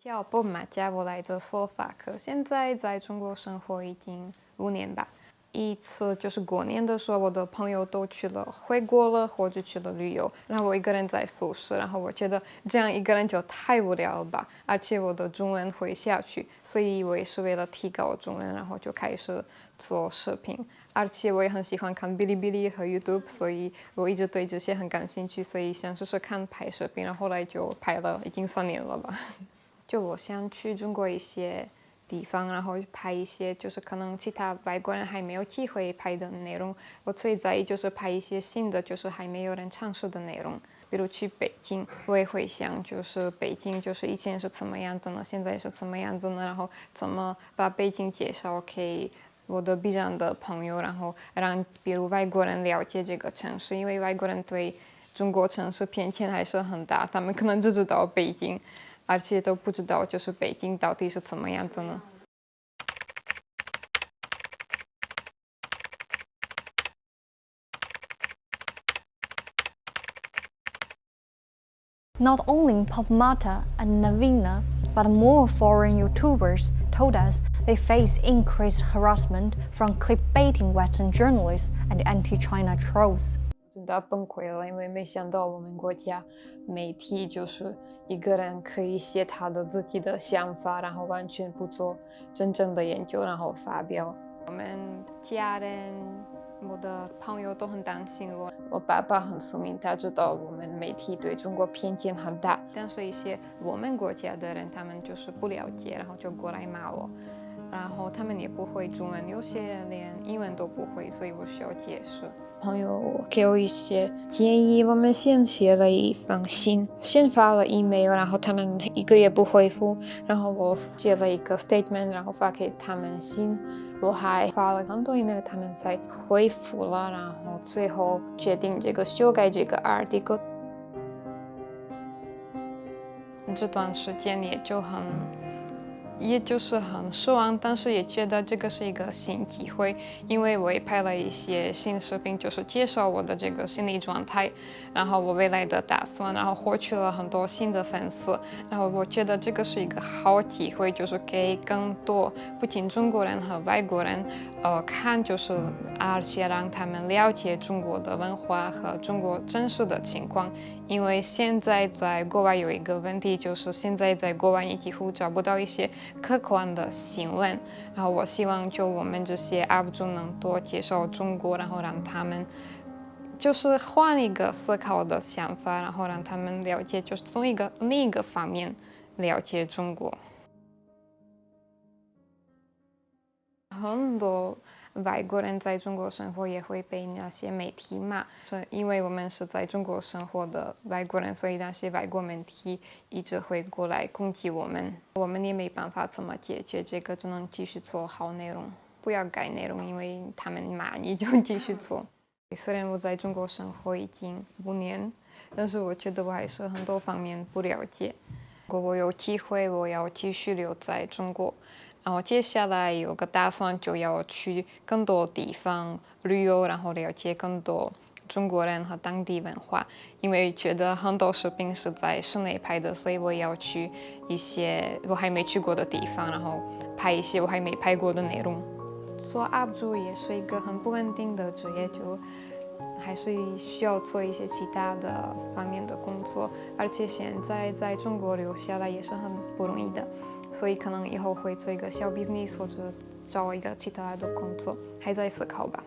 叫波马加，我来自斯洛伐克，现在在中国生活已经5年吧。一次就是过年的时候，我的朋友都回国了或者去了旅游，然后我一个人在宿舍，然后我觉得这样一个人就太无聊了吧，而且我的中文会下去，所以我也是为了提高中文，然后就开始做视频，而且我也很喜欢看哔哩哔哩和 YouTube， 所以我一直对这些很感兴趣，所以想试试看拍视频，然后后来就拍了，已经3年了吧。就我想去中国一些地方，然后拍一些就是可能其他外国人还没有机会拍的内容。我最在意就是拍一些新的，就是还没有人尝试的内容。比如去北京，我也会想，就是北京就是以前是怎么样子呢，现在是怎么样子呢？然后怎么把北京介绍给我的 B 站的朋友，然后让比如外国人了解这个城市，因为外国人对中国城市偏见还是很大，他们可能只知道北京。而且都不知道就是北京到底是怎么样子呢？ Not only Popmata and Navina, but more foreign YouTubers told us they face increased harassment from clickbaiting Western journalists and anti-China trolls. 真的崩溃了，因为没想到我们国家媒体就是一个人可以写他的自己的想法，然后完全不做真正的研究，然后发表。我们家人、我的朋友都很担心我。我爸爸很聪明，他知道我们媒体对中国偏见很大，但是一些我们国家的人，他们就是不了解，然后就过来骂我。然后他们也不会中文，有些连英文都不会，所以我需要解释。朋友给我一些建议，我们先写了一封信，先发了 email， 然后他们1个月不回复，然后我写了一个 statement， 然后发给他们信，我还发了很多 email， 他们才回复了，然后最后决定修改这个 article。这段时间也就是很失望，但是也觉得这个是一个新机会，因为我也拍了一些新视频，就是介绍我的这个心理状态，然后我未来的打算，然后获取了很多新的粉丝，然后我觉得这个是一个好机会，就是给更多不仅中国人和外国人看，就是而且让他们了解中国的文化和中国真实的情况，因为现在在国外有一个问题，就是现在在国外你几乎找不到一些客观的新闻，然后我希望就我们这些 UP 主能多介绍中国，然后让他们就是换一个思考的想法，然后让他们了解，就是从另一个方面了解中国。很多外国人在中国生活也会被那些媒体骂，是因为我们是在中国生活的外国人，所以那些外国媒体一直会过来攻击我们，我们也没办法怎么解决这个，只能继续做好内容，不要改内容，因为他们骂你就继续做。虽然我在中国生活已经5年，但是我觉得我还是很多方面不了解。如果我有机会，我要继续留在中国。然后接下来有个打算，就要去更多地方旅游，然后了解更多中国人和当地文化。因为觉得很多视频是在室内拍的，所以我要去一些我还没去过的地方，然后拍一些我还没拍过的内容。做 UP 主也是一个很不稳定的职业，就还是需要做一些其他的方面的工作，而且现在在中国留下来也是很不容易的。所以可能以后会做一个小 business，或者找一个其他的工作，还在思考吧。